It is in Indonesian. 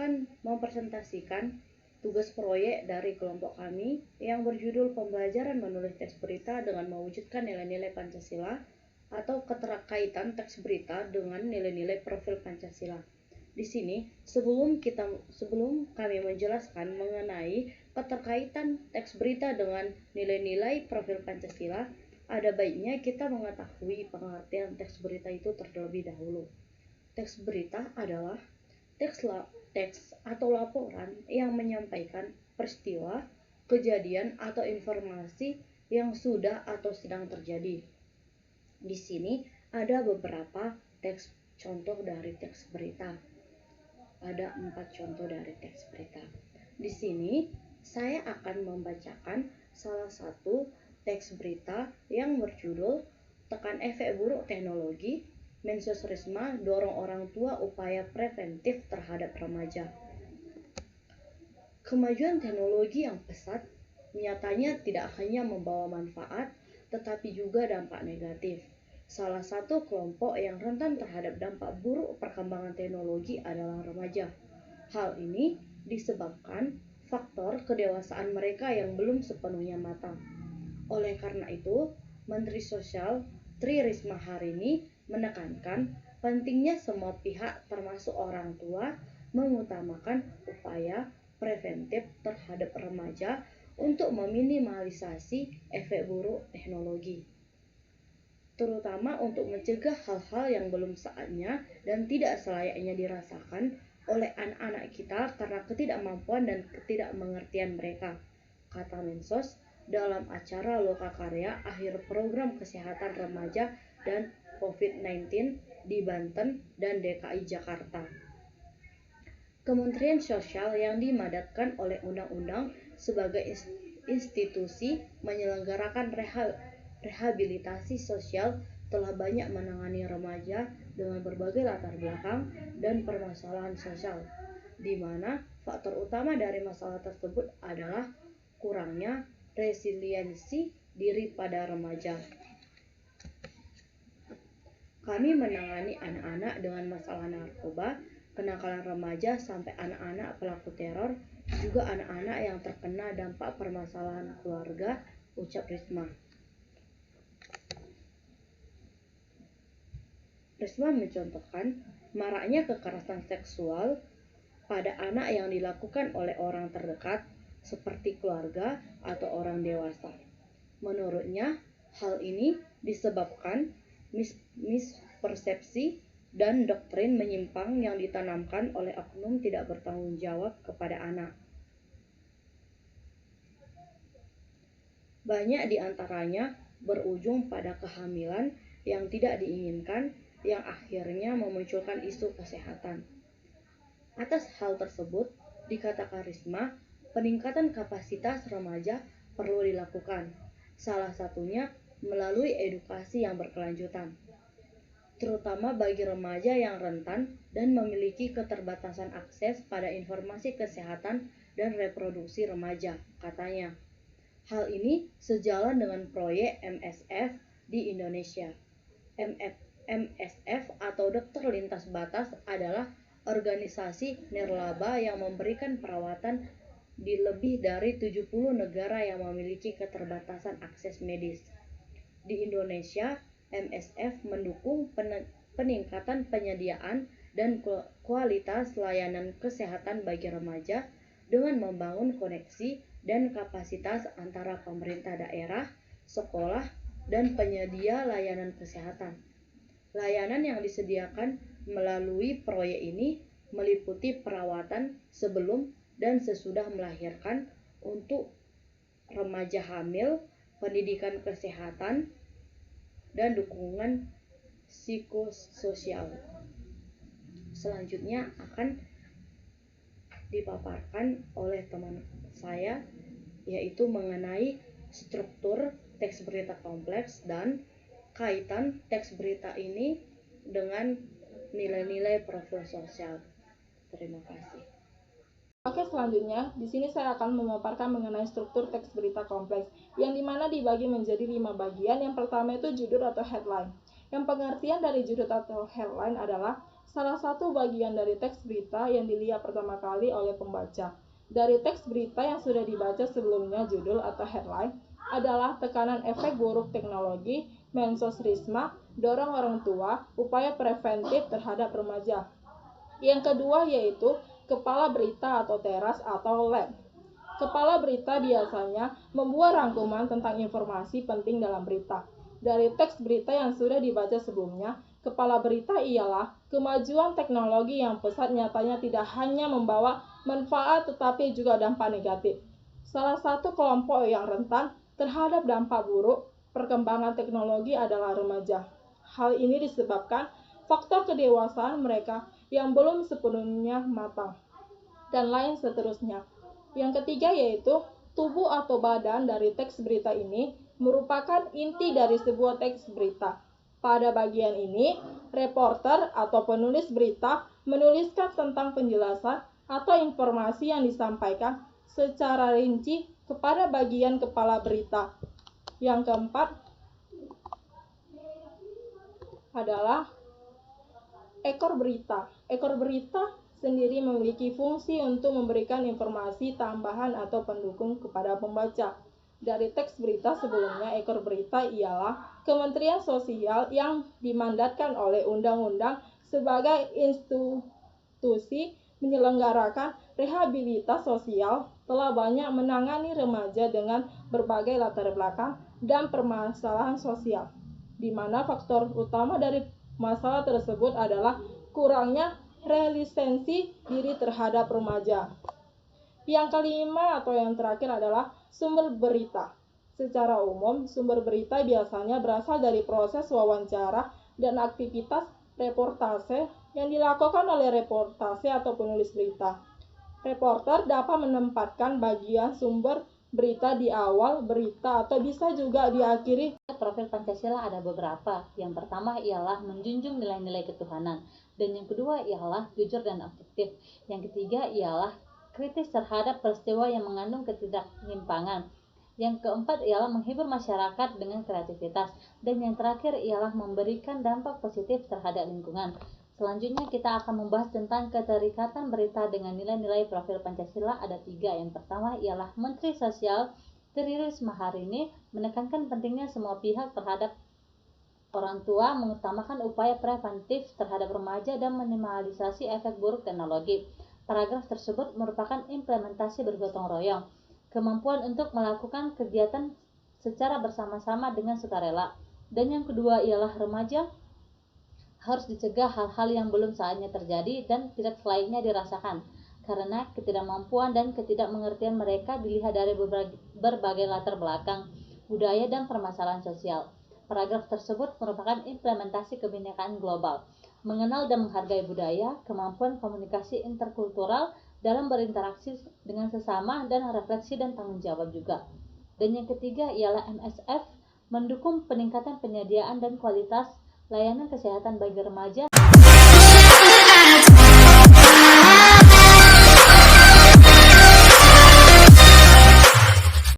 akan mempresentasikan tugas proyek dari kelompok kami yang berjudul Pembelajaran Menulis Teks Berita dengan Mewujudkan Nilai-Nilai Pancasila atau keterkaitan teks berita dengan nilai-nilai profil Pancasila. Di sini, sebelum kami menjelaskan mengenai keterkaitan teks berita dengan nilai-nilai profil Pancasila, ada baiknya kita mengetahui pengertian teks berita itu terlebih dahulu. Teks berita adalah teks atau laporan yang menyampaikan peristiwa, kejadian, atau informasi yang sudah atau sedang terjadi. Di sini ada beberapa contoh dari teks berita. Ada 4 contoh dari teks berita. Di sini saya akan membacakan salah satu teks berita yang berjudul Tekan Efek Buruk Teknologi, Mensos Risma dorong orang tua upaya preventif terhadap remaja. Kemajuan teknologi yang pesat nyatanya tidak hanya membawa manfaat, tetapi juga dampak negatif. Salah satu kelompok yang rentan terhadap dampak buruk perkembangan teknologi adalah remaja. Hal ini disebabkan faktor kedewasaan mereka yang belum sepenuhnya matang. Oleh karena itu, Menteri Sosial Tri Risma hari ini menekankan pentingnya semua pihak termasuk orang tua mengutamakan upaya preventif terhadap remaja untuk meminimalisasi efek buruk teknologi, terutama untuk mencegah hal-hal yang belum saatnya dan tidak selayaknya dirasakan oleh anak-anak kita karena ketidakmampuan dan ketidakmengertian mereka, kata Mensos dalam acara Lokakarya akhir program kesehatan remaja dan COVID-19 di Banten dan DKI Jakarta. Kementerian Sosial yang dimandatkan oleh undang-undang sebagai institusi menyelenggarakan rehabilitasi sosial telah banyak menangani remaja dengan berbagai latar belakang dan permasalahan sosial, di mana faktor utama dari masalah tersebut adalah kurangnya resiliensi diri pada remaja. Kami menangani anak-anak dengan masalah narkoba, kenakalan remaja sampai anak-anak pelaku teror, juga anak-anak yang terkena dampak permasalahan keluarga, ucap Risma. Risma mencontohkan maraknya kekerasan seksual pada anak yang dilakukan oleh orang terdekat seperti keluarga atau orang dewasa. Menurutnya, hal ini disebabkan mispersepsi dan doktrin menyimpang yang ditanamkan oleh oknum tidak bertanggung jawab kepada anak. Banyak di antaranya berujung pada kehamilan yang tidak diinginkan yang akhirnya memunculkan isu kesehatan. Atas hal tersebut, dikatakan Risma, peningkatan kapasitas remaja perlu dilakukan, salah satunya melalui edukasi yang berkelanjutan, terutama bagi remaja yang rentan dan memiliki keterbatasan akses pada informasi kesehatan dan reproduksi remaja, katanya. Hal ini sejalan dengan proyek MSF di Indonesia. MSF atau Dokter Lintas Batas adalah organisasi nirlaba yang memberikan perawatan di lebih dari 70 negara yang memiliki keterbatasan akses medis. Di Indonesia, MSF mendukung peningkatan penyediaan dan kualitas layanan kesehatan bagi remaja dengan membangun koneksi dan kapasitas antara pemerintah daerah, sekolah, dan penyedia layanan kesehatan. Layanan yang disediakan melalui proyek ini meliputi perawatan sebelum dan sesudah melahirkan untuk remaja hamil, pendidikan kesehatan, dan dukungan psikososial. Selanjutnya akan dipaparkan oleh teman saya, yaitu mengenai struktur teks berita kompleks dan kaitan teks berita ini dengan nilai-nilai profil sosial. Terima kasih. Oke, selanjutnya di sini saya akan memaparkan mengenai struktur teks berita kompleks, yang dimana dibagi menjadi 5 bagian. Yang pertama itu judul atau headline. Yang pengertian dari judul atau headline adalah salah satu bagian dari teks berita yang dilihat pertama kali oleh pembaca. Dari teks berita yang sudah dibaca sebelumnya, judul atau headline adalah tekanan efek buruk teknologi, mensos risma, dorong orang tua, upaya preventif terhadap remaja. Yang kedua yaitu kepala berita atau teras atau lab. Kepala berita biasanya membuat rangkuman tentang informasi penting dalam berita. Dari teks berita yang sudah dibaca sebelumnya, kepala berita ialah kemajuan teknologi yang pesat nyatanya tidak hanya membawa manfaat tetapi juga dampak negatif. Salah satu kelompok yang rentan terhadap dampak buruk perkembangan teknologi adalah remaja. Hal ini disebabkan faktor kedewasaan mereka yang belum sepenuhnya matang, dan lain seterusnya. Yang ketiga yaitu tubuh atau badan dari teks berita ini merupakan inti dari sebuah teks berita. Pada bagian ini, reporter atau penulis berita menuliskan tentang penjelasan atau informasi yang disampaikan secara rinci kepada bagian kepala berita. Yang keempat adalah ekor berita. Ekor berita sendiri memiliki fungsi untuk memberikan informasi tambahan atau pendukung kepada pembaca. Dari teks berita sebelumnya, ekor berita ialah Kementerian Sosial yang dimandatkan oleh undang-undang sebagai institusi menyelenggarakan rehabilitas sosial, telah banyak menangani remaja dengan berbagai latar belakang dan permasalahan sosial, di mana faktor utama dari masalah tersebut adalah kurangnya resistensi diri terhadap remaja. Yang kelima atau yang terakhir adalah sumber berita. Secara umum, sumber berita biasanya berasal dari proses wawancara dan aktivitas reportase yang dilakukan oleh reportase atau penulis berita. Reporter dapat menempatkan bagian sumber berita di awal berita atau bisa juga diakhiri. Profil Pancasila ada beberapa. Yang pertama ialah menjunjung nilai-nilai ketuhanan, dan yang kedua ialah jujur dan objektif. Yang ketiga ialah kritis terhadap peristiwa yang mengandung ketidaknyimpangan. Yang keempat ialah menghibur masyarakat dengan kreativitas, dan yang terakhir ialah memberikan dampak positif terhadap lingkungan. Selanjutnya kita akan membahas tentang keterikatan berita dengan nilai-nilai profil Pancasila. Ada 3. Yang pertama ialah Menteri Sosial Tri Risma hari ini menekankan pentingnya semua pihak terhadap orang tua, mengutamakan upaya preventif terhadap remaja dan minimalisasi efek buruk teknologi. Paragraf tersebut merupakan implementasi bergotong royong, kemampuan untuk melakukan kegiatan secara bersama-sama dengan sukarela. Dan yang kedua ialah remaja harus dicegah hal-hal yang belum saatnya terjadi dan tidak selayaknya dirasakan, karena ketidakmampuan dan ketidakmengertian mereka dilihat dari berbagai latar belakang, budaya, dan permasalahan sosial. Paragraf tersebut merupakan implementasi kebinekaan global, mengenal dan menghargai budaya, kemampuan komunikasi interkultural dalam berinteraksi dengan sesama, dan refleksi dan tanggung jawab juga. Dan yang ketiga ialah MSF mendukung peningkatan penyediaan dan kualitas layanan kesehatan bagi remaja